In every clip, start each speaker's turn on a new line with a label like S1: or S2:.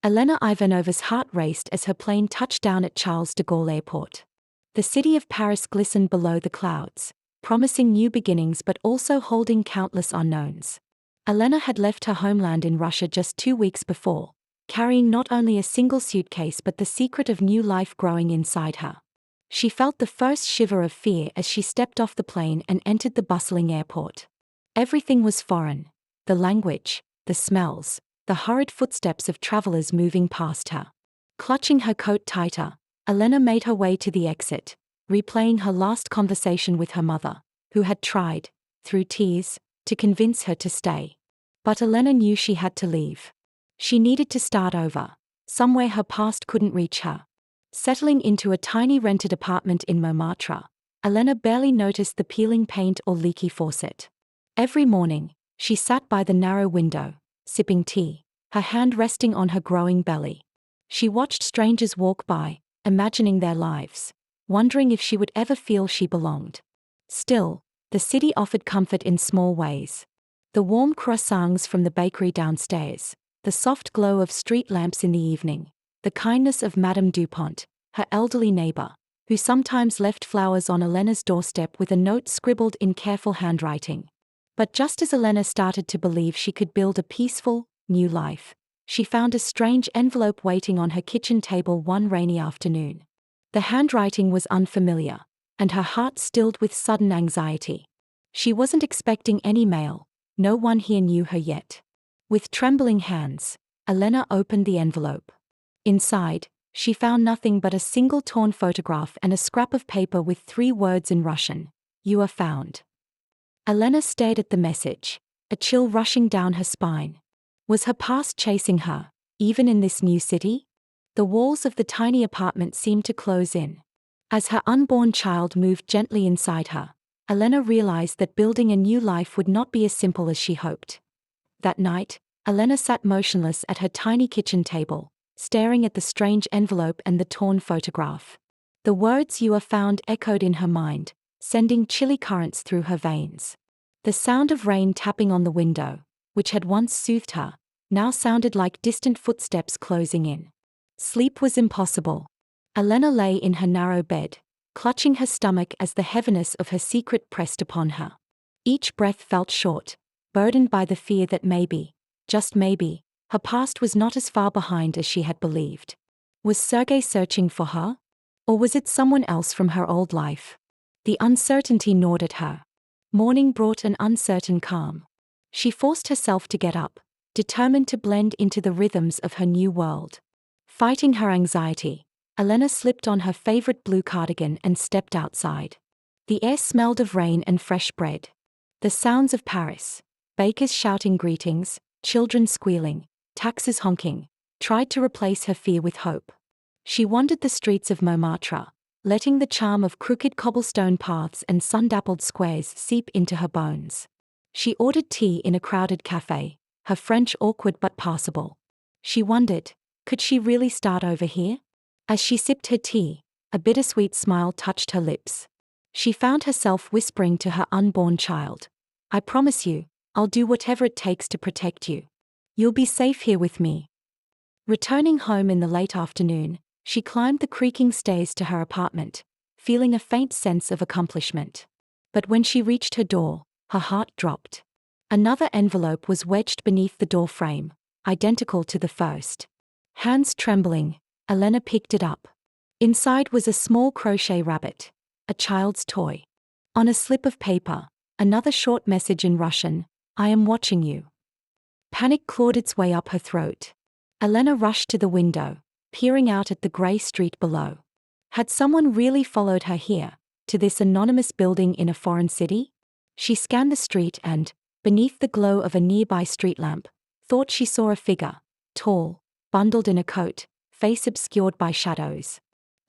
S1: Elena Ivanova's heart raced as her plane touched down at Charles de Gaulle Airport. The city of Paris glistened below the clouds, promising new beginnings but also holding countless unknowns. Elena had left her homeland in Russia just 2 weeks before, carrying not only a single suitcase but the secret of new life growing inside her. She felt the first shiver of fear as she stepped off the plane and entered the bustling airport. Everything was foreign: the language, the smells, the hurried footsteps of travelers moving past her. Clutching her coat tighter, Elena made her way to the exit, replaying her last conversation with her mother, who had tried, through tears, to convince her to stay. But Elena knew she had to leave. She needed to start over, somewhere her past couldn't reach her. Settling into a tiny rented apartment in Montmartre, Elena barely noticed the peeling paint or leaky faucet. Every morning, she sat by the narrow window, sipping tea, her hand resting on her growing belly. She watched strangers walk by, imagining their lives, wondering if she would ever feel she belonged. Still, the city offered comfort in small ways. The warm croissants from the bakery downstairs, the soft glow of street lamps in the evening, the kindness of Madame Dupont, her elderly neighbor, who sometimes left flowers on Elena's doorstep with a note scribbled in careful handwriting. But just as Elena started to believe she could build a peaceful, new life, she found a strange envelope waiting on her kitchen table one rainy afternoon. The handwriting was unfamiliar, and her heart stilled with sudden anxiety. She wasn't expecting any mail, no one here knew her yet. With trembling hands, Elena opened the envelope. Inside, she found nothing but a single torn photograph and a scrap of paper with 3 words in Russian: "You are found." Elena stared at the message, a chill rushing down her spine. Was her past chasing her, even in this new city? The walls of the tiny apartment seemed to close in. As her unborn child moved gently inside her, Elena realized that building a new life would not be as simple as she hoped. That night, Elena sat motionless at her tiny kitchen table, staring at the strange envelope and the torn photograph. The words "you are found" echoed in her mind, sending chilly currents through her veins. The sound of rain tapping on the window, which had once soothed her, now sounded like distant footsteps closing in. Sleep was impossible. Elena lay in her narrow bed, clutching her stomach as the heaviness of her secret pressed upon her. Each breath felt short, burdened by the fear that maybe, just maybe, her past was not as far behind as she had believed. Was Sergei searching for her? Or was it someone else from her old life? The uncertainty gnawed at her. Morning brought an uncertain calm. She forced herself to get up, determined to blend into the rhythms of her new world. Fighting her anxiety, Elena slipped on her favorite blue cardigan and stepped outside. The air smelled of rain and fresh bread. The sounds of Paris, bakers shouting greetings, children squealing, taxis honking, tried to replace her fear with hope. She wandered the streets of Montmartre, letting the charm of crooked cobblestone paths and sun-dappled squares seep into her bones. She ordered tea in a crowded cafe, her French awkward but passable. She wondered, could she really start over here? As she sipped her tea, a bittersweet smile touched her lips. She found herself whispering to her unborn child, "I promise you, I'll do whatever it takes to protect you. You'll be safe here with me." Returning home in the late afternoon, she climbed the creaking stairs to her apartment, feeling a faint sense of accomplishment. But when she reached her door, her heart dropped. Another envelope was wedged beneath the door frame, identical to the first. Hands trembling, Elena picked it up. Inside was a small crochet rabbit, a child's toy. On a slip of paper, another short message in Russian: "I am watching you." Panic clawed its way up her throat. Elena rushed to the window, peering out at the grey street below. Had someone really followed her here, to this anonymous building in a foreign city? She scanned the street and, beneath the glow of a nearby street lamp, thought she saw a figure, tall, bundled in a coat, face obscured by shadows.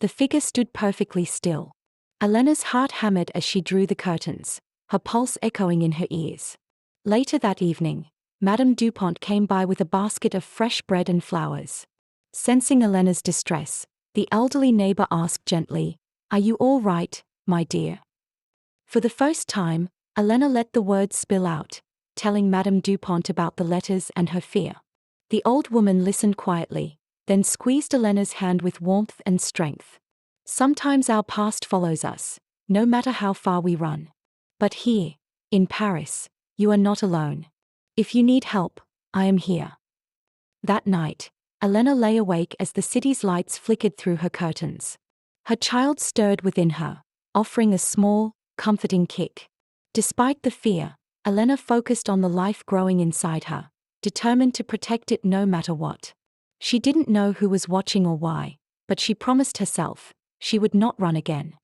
S1: The figure stood perfectly still. Elena's heart hammered as she drew the curtains, her pulse echoing in her ears. Later that evening, Madame Dupont came by with a basket of fresh bread and flowers. Sensing Elena's distress, the elderly neighbor asked gently, "Are you all right, my dear?" For the first time, Elena let the words spill out, telling Madame Dupont about the letters and her fear. The old woman listened quietly, then squeezed Elena's hand with warmth and strength. Sometimes our past follows us, no matter how far we run. But here, in Paris, you are not alone. If you need help, I am here. That night, Elena lay awake as the city's lights flickered through her curtains. Her child stirred within her, offering a small, comforting kick. Despite the fear, Elena focused on the life growing inside her, determined to protect it no matter what. She didn't know who was watching or why, but she promised herself she would not run again.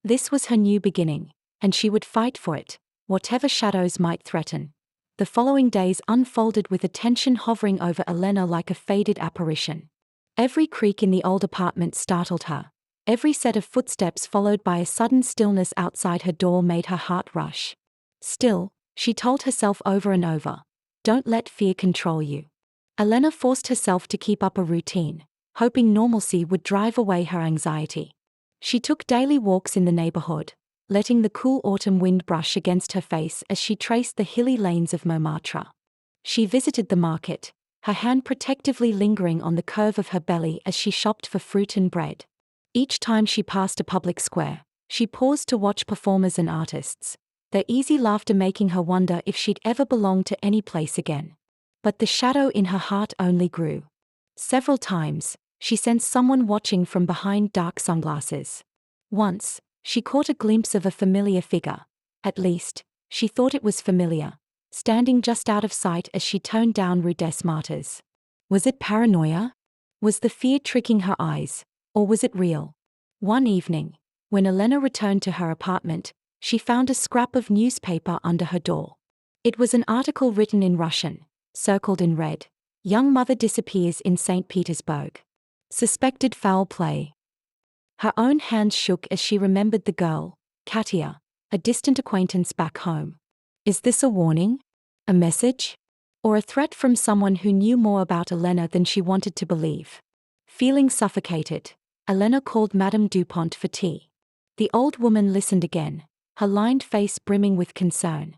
S1: This was her new beginning, and she would fight for it, whatever shadows might threaten. The following days unfolded with attention hovering over Elena like a faded apparition. Every creak in the old apartment startled her. Every set of footsteps followed by a sudden stillness outside her door made her heart rush. Still, she told herself over and over, don't let fear control you. Elena forced herself to keep up a routine, hoping normalcy would drive away her anxiety. She took daily walks in the neighborhood, letting the cool autumn wind brush against her face as she traced the hilly lanes of Montmartre. She visited the market, her hand protectively lingering on the curve of her belly as she shopped for fruit and bread. Each time she passed a public square, she paused to watch performers and artists, their easy laughter making her wonder if she'd ever belong to any place again. But the shadow in her heart only grew. Several times, she sensed someone watching from behind dark sunglasses. Once, she caught a glimpse of a familiar figure. At least, she thought it was familiar, standing just out of sight as she turned down Rue des Martyrs. Was it paranoia? Was the fear tricking her eyes, or was it real? One evening, when Elena returned to her apartment, she found a scrap of newspaper under her door. It was an article written in Russian, circled in red. Young mother disappears in St. Petersburg. Suspected foul play. Her own hands shook as she remembered the girl, Katia, a distant acquaintance back home. Is this a warning? A message? Or a threat from someone who knew more about Elena than she wanted to believe? Feeling suffocated, Elena called Madame Dupont for tea. The old woman listened again, her lined face brimming with concern.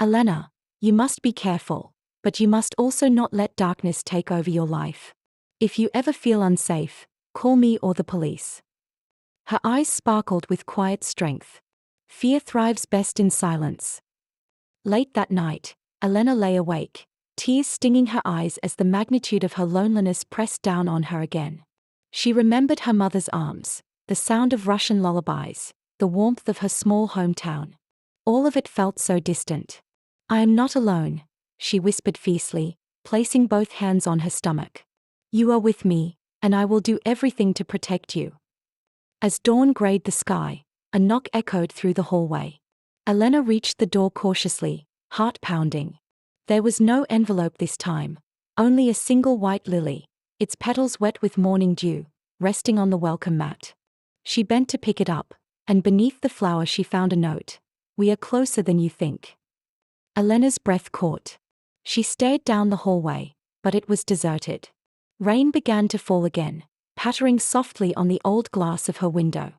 S1: Elena, you must be careful, but you must also not let darkness take over your life. If you ever feel unsafe, call me or the police. Her eyes sparkled with quiet strength. Fear thrives best in silence. Late that night, Elena lay awake, tears stinging her eyes as the magnitude of her loneliness pressed down on her again. She remembered her mother's arms, the sound of Russian lullabies, the warmth of her small hometown. All of it felt so distant. I am not alone, she whispered fiercely, placing both hands on her stomach. You are with me, and I will do everything to protect you. As dawn grayed the sky, a knock echoed through the hallway. Elena reached the door cautiously, heart pounding. There was no envelope this time, only a single white lily, its petals wet with morning dew, resting on the welcome mat. She bent to pick it up, and beneath the flower she found a note. We are closer than you think. Elena's breath caught. She stared down the hallway, but it was deserted. Rain began to fall again, pattering softly on the old glass of her window.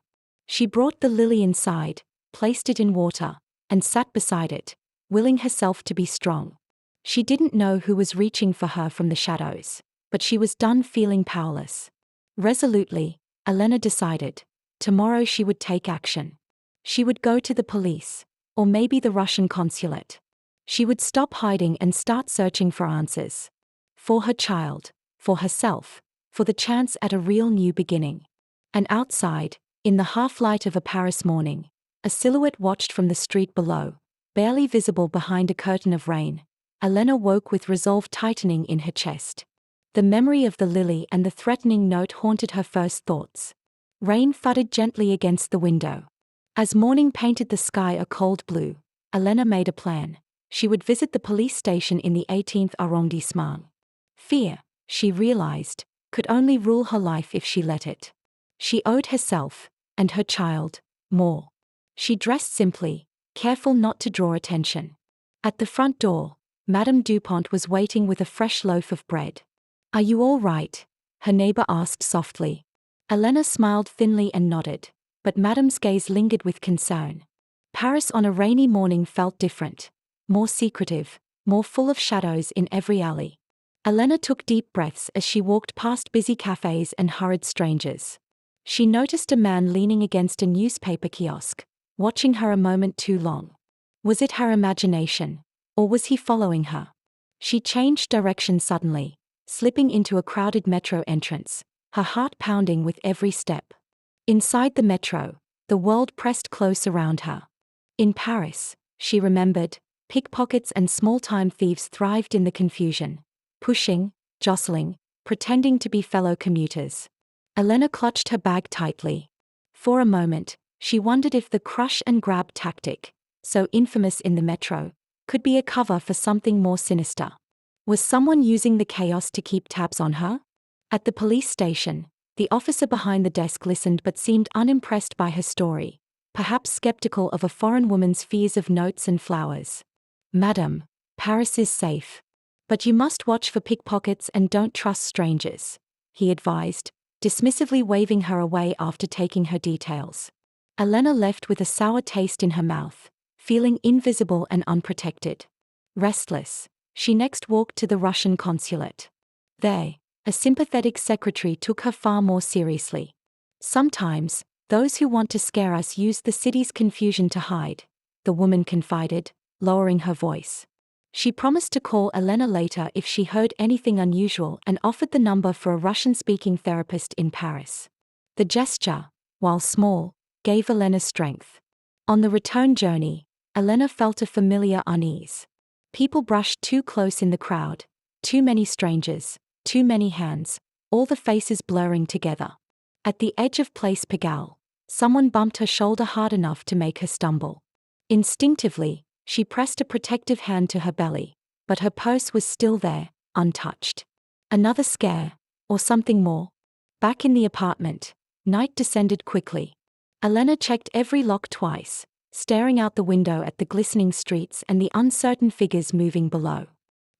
S1: She brought the lily inside, placed it in water, and sat beside it, willing herself to be strong. She didn't know who was reaching for her from the shadows, but she was done feeling powerless. Resolutely, Elena decided, tomorrow she would take action. She would go to the police, or maybe the Russian consulate. She would stop hiding and start searching for answers. For her child, for herself, for the chance at a real new beginning. And outside, in the half-light of a Paris morning, a silhouette watched from the street below, barely visible behind a curtain of rain. Elena woke with resolve tightening in her chest. The memory of the lily and the threatening note haunted her first thoughts. Rain thudded gently against the window. As morning painted the sky a cold blue, Elena made a plan. She would visit the police station in the 18th arrondissement. Fear, she realized, could only rule her life if she let it. She owed herself, and her child, more. She dressed simply, careful not to draw attention. At the front door, Madame Dupont was waiting with a fresh loaf of bread. Are you all right? Her neighbor asked softly. Elena smiled thinly and nodded, but Madame's gaze lingered with concern. Paris on a rainy morning felt different, more secretive, more full of shadows in every alley. Elena took deep breaths as she walked past busy cafes and hurried strangers. She noticed a man leaning against a newspaper kiosk, watching her a moment too long. Was it her imagination, or was he following her? She changed direction suddenly, slipping into a crowded metro entrance, her heart pounding with every step. Inside the metro, the world pressed close around her. In Paris, she remembered, pickpockets and small-time thieves thrived in the confusion, pushing, jostling, pretending to be fellow commuters. Elena clutched her bag tightly. For a moment, she wondered if the crush and grab tactic, so infamous in the metro, could be a cover for something more sinister. Was someone using the chaos to keep tabs on her? At the police station, the officer behind the desk listened but seemed unimpressed by her story, perhaps skeptical of a foreign woman's fears of notes and flowers. "Madam, Paris is safe. But you must watch for pickpockets and don't trust strangers," he advised, dismissively waving her away after taking her details. Elena left with a sour taste in her mouth, feeling invisible and unprotected. Restless, she next walked to the Russian consulate. There, a sympathetic secretary took her far more seriously. "Sometimes, those who want to scare us use the city's confusion to hide," the woman confided, lowering her voice. She promised to call Elena later if she heard anything unusual and offered the number for a Russian-speaking therapist in Paris. The gesture, while small, gave Elena strength. On the return journey, Elena felt a familiar unease. People brushed too close in the crowd, too many strangers, too many hands, all the faces blurring together. At the edge of Place Pigalle, someone bumped her shoulder hard enough to make her stumble. Instinctively, she pressed a protective hand to her belly, but her purse was still there, untouched. Another scare, or something more? Back in the apartment, night descended quickly. Elena checked every lock twice, staring out the window at the glistening streets and the uncertain figures moving below.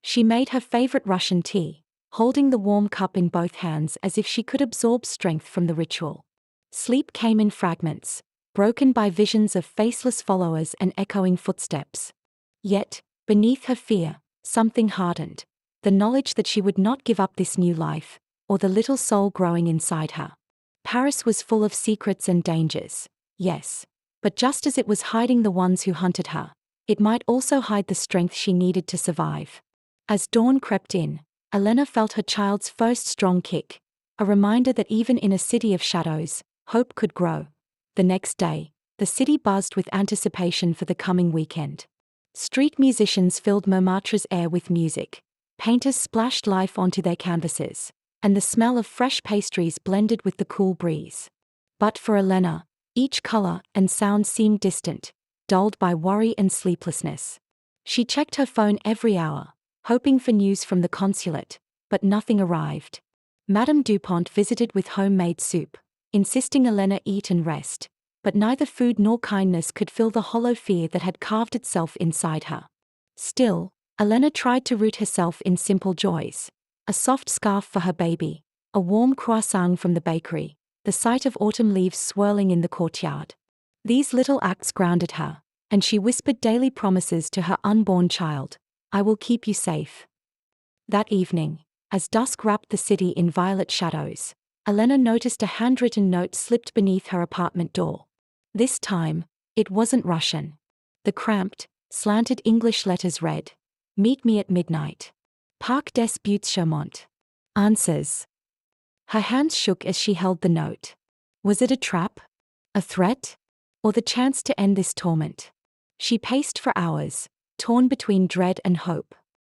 S1: She made her favorite Russian tea, holding the warm cup in both hands as if she could absorb strength from the ritual. Sleep came in fragments, broken by visions of faceless followers and echoing footsteps. Yet, beneath her fear, something hardened, the knowledge that she would not give up this new life, or the little soul growing inside her. Paris was full of secrets and dangers, yes, but just as it was hiding the ones who hunted her, it might also hide the strength she needed to survive. As dawn crept in, Elena felt her child's first strong kick, a reminder that even in a city of shadows, hope could grow. The next day, the city buzzed with anticipation for the coming weekend. Street musicians filled Montmartre's air with music, painters splashed life onto their canvases, and the smell of fresh pastries blended with the cool breeze. But for Elena, each color and sound seemed distant, dulled by worry and sleeplessness. She checked her phone every hour, hoping for news from the consulate, but nothing arrived. Madame Dupont visited with homemade soup, insisting Elena eat and rest, but neither food nor kindness could fill the hollow fear that had carved itself inside her. Still, Elena tried to root herself in simple joys: a soft scarf for her baby, a warm croissant from the bakery, the sight of autumn leaves swirling in the courtyard. These little acts grounded her, and she whispered daily promises to her unborn child: "I will keep you safe." That evening, as dusk wrapped the city in violet shadows, Elena noticed a handwritten note slipped beneath her apartment door. This time, it wasn't Russian. The cramped, slanted English letters read, "Meet me at midnight. Parc des Buttes-Chaumont. Answers." Her hands shook as she held the note. Was it a trap? A threat? Or the chance to end this torment? She paced for hours, torn between dread and hope.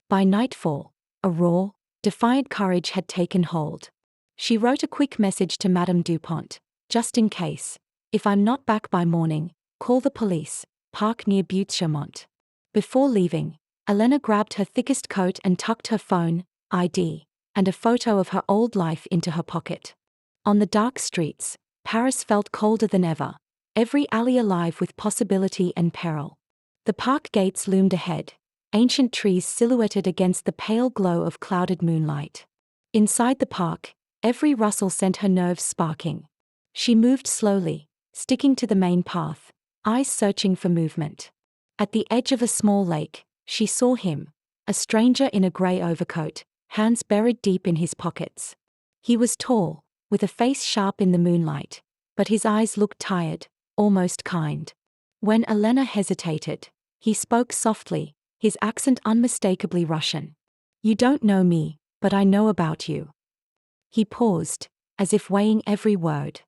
S1: By nightfall, a raw, defiant courage had taken hold. She wrote a quick message to Madame Dupont: "Just in case. If I'm not back by morning, call the police, park near Buttes-Chaumont." Before leaving, Elena grabbed her thickest coat and tucked her phone, ID, and a photo of her old life into her pocket. On the dark streets, Paris felt colder than ever, every alley alive with possibility and peril. The park gates loomed ahead, ancient trees silhouetted against the pale glow of clouded moonlight. Inside the park, every rustle sent her nerves sparking. She moved slowly, sticking to the main path, eyes searching for movement. At the edge of a small lake, she saw him, a stranger in a grey overcoat, hands buried deep in his pockets. He was tall, with a face sharp in the moonlight, but his eyes looked tired, almost kind. When Elena hesitated, he spoke softly, his accent unmistakably Russian. "You don't know me, but I know about you." He paused, as if weighing every word.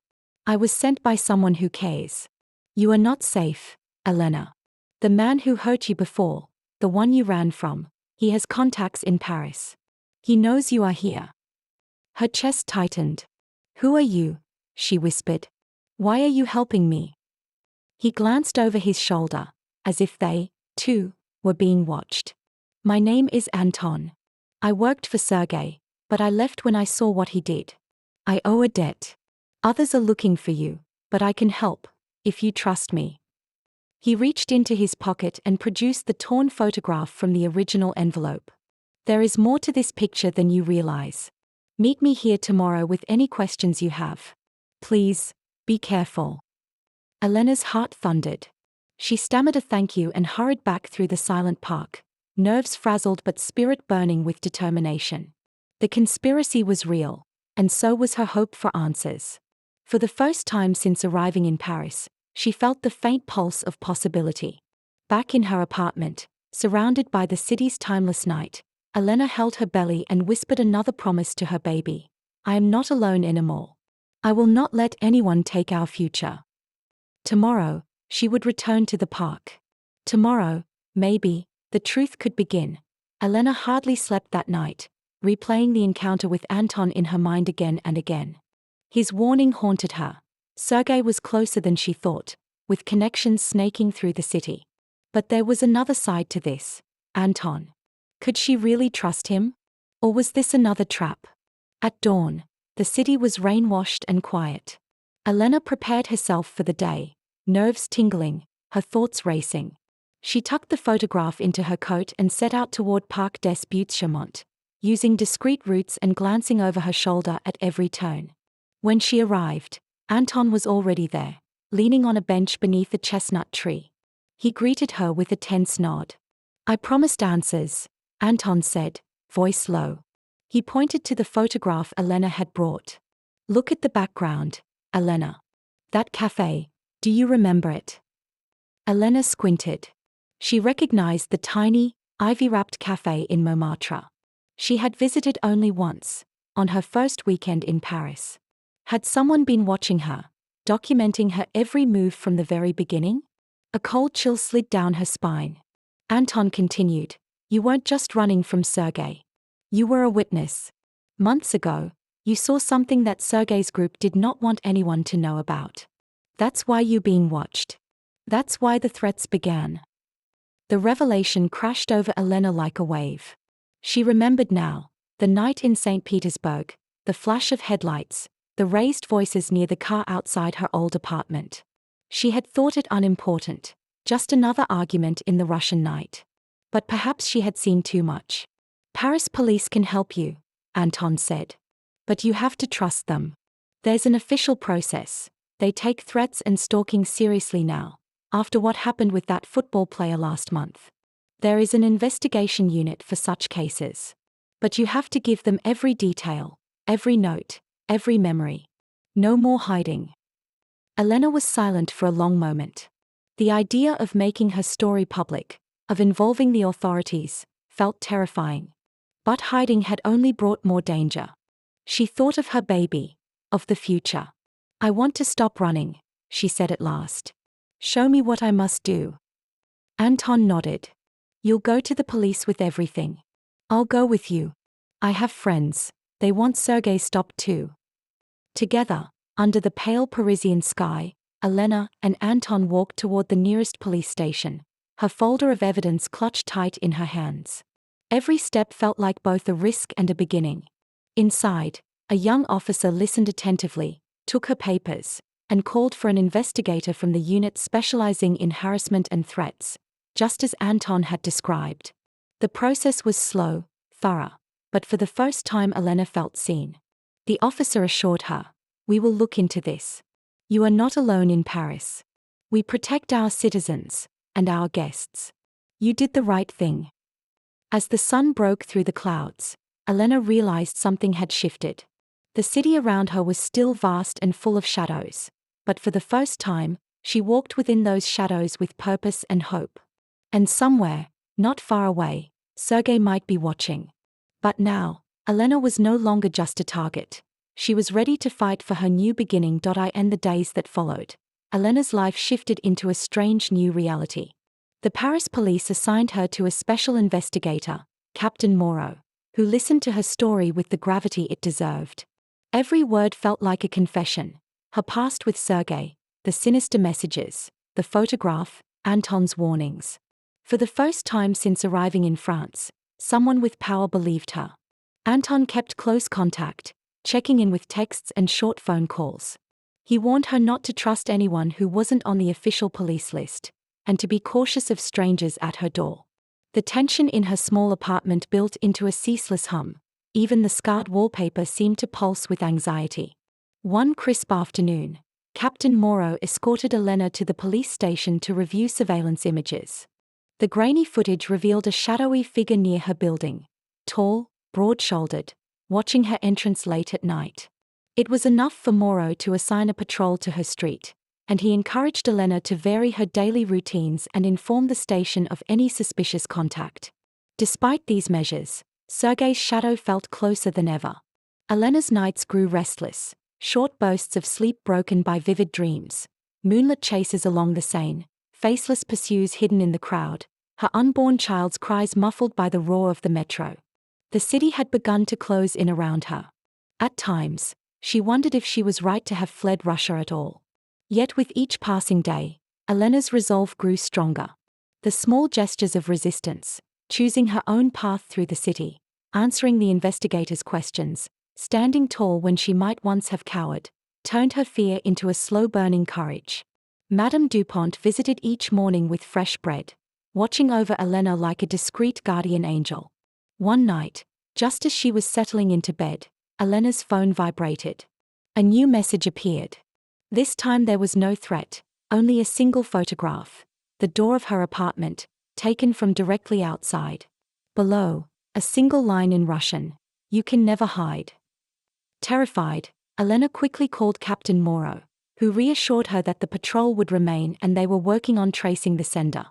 S1: "I was sent by someone who cares. You are not safe, Elena. The man who hurt you before, the one you ran from, he has contacts in Paris. He knows you are here." Her chest tightened. "Who are you?" she whispered. "Why are you helping me?" He glanced over his shoulder, as if they, too, were being watched. "My name is Anton. I worked for Sergei, but I left when I saw what he did. I owe a debt. Others are looking for you, but I can help, if you trust me." He reached into his pocket and produced the torn photograph from the original envelope. "There is more to this picture than you realize. Meet me here tomorrow with any questions you have. Please, be careful." Elena's heart thundered. She stammered a thank you and hurried back through the silent park, nerves frazzled but spirit burning with determination. The conspiracy was real, and so was her hope for answers. For the first time since arriving in Paris, she felt the faint pulse of possibility. Back in her apartment, surrounded by the city's timeless night, Elena held her belly and whispered another promise to her baby. "I am not alone anymore. I will not let anyone take our future." Tomorrow, she would return to the park. Tomorrow, maybe, the truth could begin. Elena hardly slept that night, replaying the encounter with Anton in her mind again and again. His warning haunted her. Sergei was closer than she thought, with connections snaking through the city. But there was another side to this. Anton. Could she really trust him? Or was this another trap? At dawn, the city was rain-washed and quiet. Elena prepared herself for the day, nerves tingling, her thoughts racing. She tucked the photograph into her coat and set out toward Parc des Buttes-Chaumont, using discreet routes and glancing over her shoulder at every turn. When she arrived, Anton was already there, leaning on a bench beneath a chestnut tree. He greeted her with a tense nod. "I promised answers," Anton said, voice low. He pointed to the photograph Elena had brought. "Look at the background, Elena. That cafe, do you remember it?" Elena squinted. She recognized the tiny, ivy-wrapped cafe in Montmartre. She had visited only once, on her first weekend in Paris. Had someone been watching her, documenting her every move from the very beginning? A cold chill slid down her spine. Anton continued, "You weren't just running from Sergei. You were a witness. Months ago, you saw something that Sergei's group did not want anyone to know about. That's why you're being watched. That's why the threats began." The revelation crashed over Elena like a wave. She remembered now, the night in St. Petersburg, the flash of headlights, the raised voices near the car outside her old apartment. She had thought it unimportant, just another argument in the Russian night. But perhaps she had seen too much. "Paris police can help you," Anton said. "But you have to trust them. There's an official process. They take threats and stalking seriously now, after what happened with that football player last month. There is an investigation unit for such cases. But you have to give them every detail, every note, every memory. No more hiding." Elena was silent for a long moment. The idea of making her story public, of involving the authorities, felt terrifying. But hiding had only brought more danger. She thought of her baby, of the future. "I want to stop running," she said at last. "Show me what I must do." Anton nodded. "You'll go to the police with everything. I'll go with you. I have friends, they want Sergei stopped too." Together, under the pale Parisian sky, Elena and Anton walked toward the nearest police station, her folder of evidence clutched tight in her hands. Every step felt like both a risk and a beginning. Inside, a young officer listened attentively, took her papers, and called for an investigator from the unit specializing in harassment and threats, just as Anton had described. The process was slow, thorough, but for the first time Elena felt seen. The officer assured her, "We will look into this. You are not alone in Paris. We protect our citizens, and our guests. You did the right thing." As the sun broke through the clouds, Elena realized something had shifted. The city around her was still vast and full of shadows. But for the first time, she walked within those shadows with purpose and hope. And somewhere, not far away, Sergei might be watching. But now, Elena was no longer just a target. She was ready to fight for her new beginning. In the days that followed, Elena's life shifted into a strange new reality. The Paris police assigned her to a special investigator, Captain Moreau, who listened to her story with the gravity it deserved. Every word felt like a confession. Her past with Sergei, the sinister messages, the photograph, Anton's warnings. For the first time since arriving in France, someone with power believed her. Anton kept close contact, checking in with texts and short phone calls. He warned her not to trust anyone who wasn't on the official police list, and to be cautious of strangers at her door. The tension in her small apartment built into a ceaseless hum. Even the scarred wallpaper seemed to pulse with anxiety. One crisp afternoon, Captain Moreau escorted Elena to the police station to review surveillance images. The grainy footage revealed a shadowy figure near her building, tall, broad-shouldered, watching her entrance late at night. It was enough for Moreau to assign a patrol to her street, and he encouraged Elena to vary her daily routines and inform the station of any suspicious contact. Despite these measures, Sergei's shadow felt closer than ever. Elena's nights grew restless, short bursts of sleep broken by vivid dreams, moonlit chases along the Seine, faceless pursues hidden in the crowd, her unborn child's cries muffled by the roar of the metro. The city had begun to close in around her. At times, she wondered if she was right to have fled Russia at all. Yet with each passing day, Elena's resolve grew stronger. The small gestures of resistance, choosing her own path through the city, answering the investigators' questions, standing tall when she might once have cowered, turned her fear into a slow-burning courage. Madame Dupont visited each morning with fresh bread, watching over Elena like a discreet guardian angel. One night, just as she was settling into bed, Elena's phone vibrated. A new message appeared. This time there was no threat, only a single photograph, the door of her apartment, taken from directly outside. Below, a single line in Russian, "You can never hide." Terrified, Elena quickly called Captain Moreau, who reassured her that the patrol would remain and they were working on tracing the sender.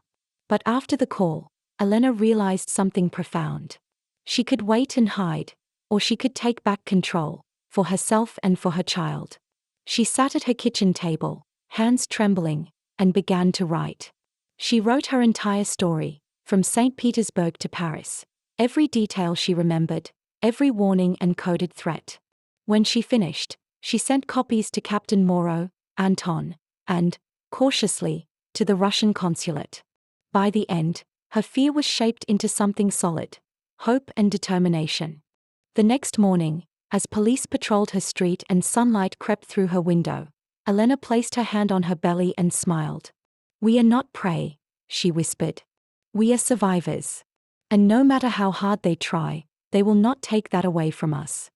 S1: But after the call, Elena realized something profound. She could wait and hide, or she could take back control, for herself and for her child. She sat at her kitchen table, hands trembling, and began to write. She wrote her entire story, from St. Petersburg to Paris, every detail she remembered, every warning and coded threat. When she finished, she sent copies to Captain Moreau, Anton, and, cautiously, to the Russian consulate. By the end, her fear was shaped into something solid: hope and determination. The next morning, as police patrolled her street and sunlight crept through her window, Elena placed her hand on her belly and smiled. "We are not prey," she whispered. "We are survivors. And no matter how hard they try, they will not take that away from us."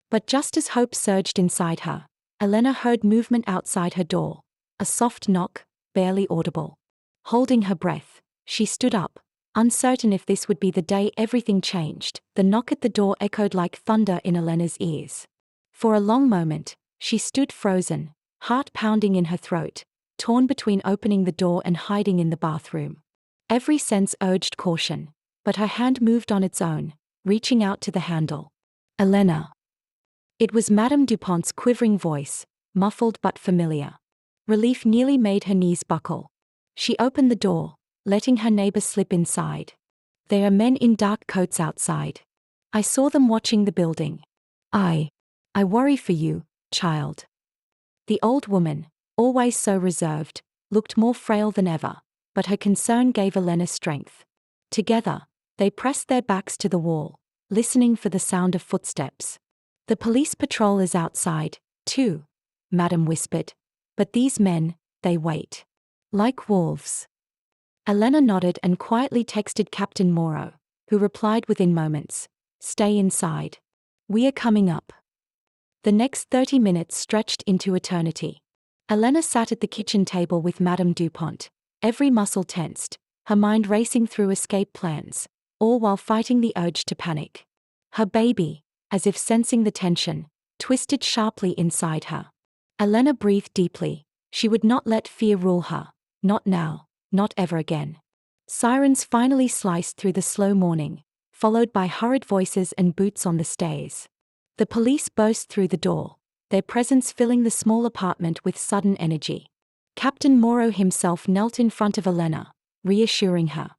S1: But just as hope surged inside her, Elena heard movement outside her door, a soft knock, barely audible. Holding her breath, she stood up, uncertain if this would be the day everything changed. The knock at the door echoed like thunder in Elena's ears. For a long moment, she stood frozen, heart pounding in her throat, torn between opening the door and hiding in the bathroom. Every sense urged caution, but her hand moved on its own, reaching out to the handle. "Elena." It was Madame Dupont's quivering voice, muffled but familiar. Relief nearly made her knees buckle. She opened the door, letting her neighbor slip inside. "There are men in dark coats outside. I saw them watching the building. I worry for you, child." The old woman, always so reserved, looked more frail than ever, but her concern gave Elena strength. Together, they pressed their backs to the wall, listening for the sound of footsteps. "The police patrol is outside, too," Madame whispered. "But these men, they wait. Like wolves." Elena nodded and quietly texted Captain Moreau, who replied within moments, "Stay inside. We are coming up." The next 30 minutes stretched into eternity. Elena sat at the kitchen table with Madame Dupont, every muscle tensed, her mind racing through escape plans, all while fighting the urge to panic. Her baby, as if sensing the tension, twisted sharply inside her. Elena breathed deeply. She would not let fear rule her. Not now, not ever again. Sirens finally sliced through the slow morning, followed by hurried voices and boots on the stairs. The police burst through the door, their presence filling the small apartment with sudden energy. Captain Moro himself knelt in front of Elena, reassuring her.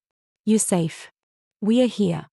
S1: "You're safe. We are here."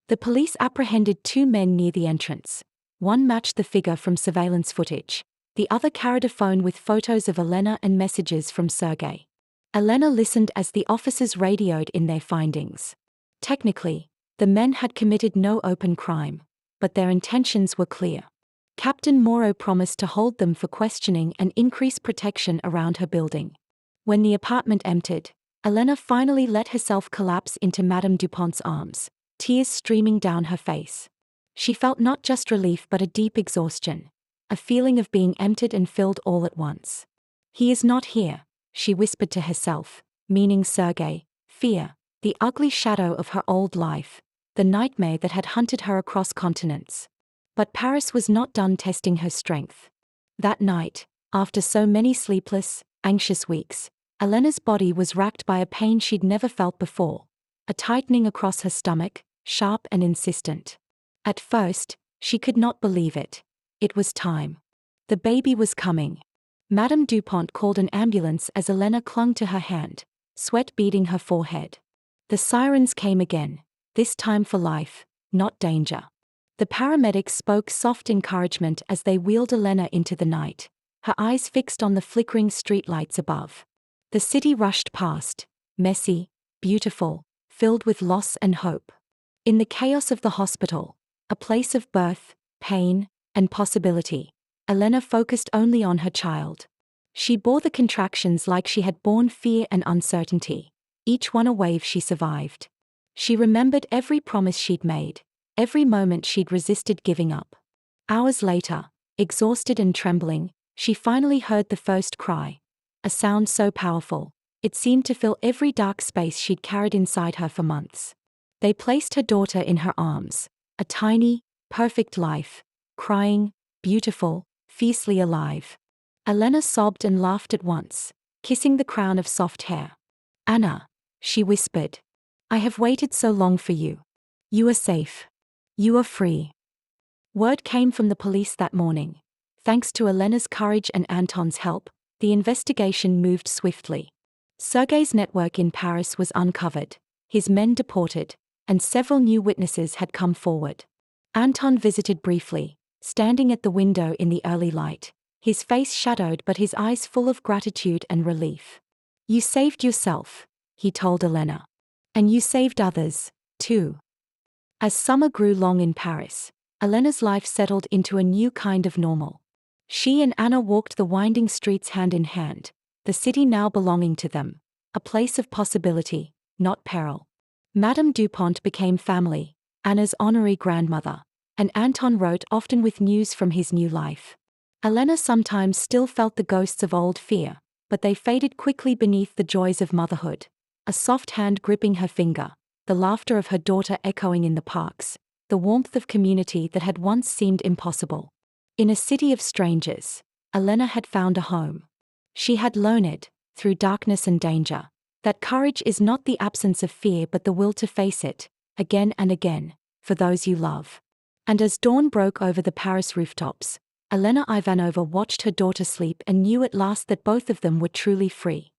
S1: The police apprehended two men near the entrance. One matched the figure from surveillance footage. The other carried a phone with photos of Elena and messages from Sergei. Elena listened as the officers radioed in their findings. Technically, the men had committed no open crime, but their intentions were clear. Captain Moro promised to hold them for questioning and increase protection around her building. When the apartment emptied, Elena finally let herself collapse into Madame Dupont's arms, tears streaming down her face. She felt not just relief but a deep exhaustion, a feeling of being emptied and filled all at once. "He is not here," she whispered to herself, meaning Sergei. Fear, the ugly shadow of her old life, the nightmare that had hunted her across continents. But Paris was not done testing her strength. That night, after so many sleepless, anxious weeks, Elena's body was racked by a pain she'd never felt before, a tightening across her stomach, sharp and insistent. At first, she could not believe it. It was time. The baby was coming. Madame Dupont called an ambulance as Elena clung to her hand, sweat beading her forehead. The sirens came again, this time for life, not danger. The paramedics spoke soft encouragement as they wheeled Elena into the night, her eyes fixed on the flickering streetlights above. The city rushed past, messy, beautiful, filled with loss and hope. In the chaos of the hospital, a place of birth, pain, and possibility, Elena focused only on her child. She bore the contractions like she had borne fear and uncertainty, each one a wave she survived. She remembered every promise she'd made, every moment she'd resisted giving up. Hours later, exhausted and trembling, she finally heard the first cry, a sound so powerful, it seemed to fill every dark space she'd carried inside her for months. They placed her daughter in her arms, a tiny, perfect life, crying, beautiful, fiercely alive. Elena sobbed and laughed at once, kissing the crown of soft hair. "Anna," she whispered, "I have waited so long for you. You are safe. You are free." Word came from the police that morning. Thanks to Elena's courage and Anton's help, the investigation moved swiftly. Sergei's network in Paris was uncovered, his men deported, and several new witnesses had come forward. Anton visited briefly, standing at the window in the early light, his face shadowed but his eyes full of gratitude and relief. "You saved yourself," he told Elena. "And you saved others, too." As summer grew long in Paris, Elena's life settled into a new kind of normal. She and Anna walked the winding streets hand in hand, the city now belonging to them, a place of possibility, not peril. Madame Dupont became family, Anna's honorary grandmother, and Anton wrote often with news from his new life. Elena sometimes still felt the ghosts of old fear, but they faded quickly beneath the joys of motherhood, a soft hand gripping her finger, the laughter of her daughter echoing in the parks, the warmth of community that had once seemed impossible. In a city of strangers, Elena had found a home. She had learned, through darkness and danger, that courage is not the absence of fear but the will to face it, again and again, for those you love. And as dawn broke over the Paris rooftops, Elena Ivanova watched her daughter sleep and knew at last that both of them were truly free.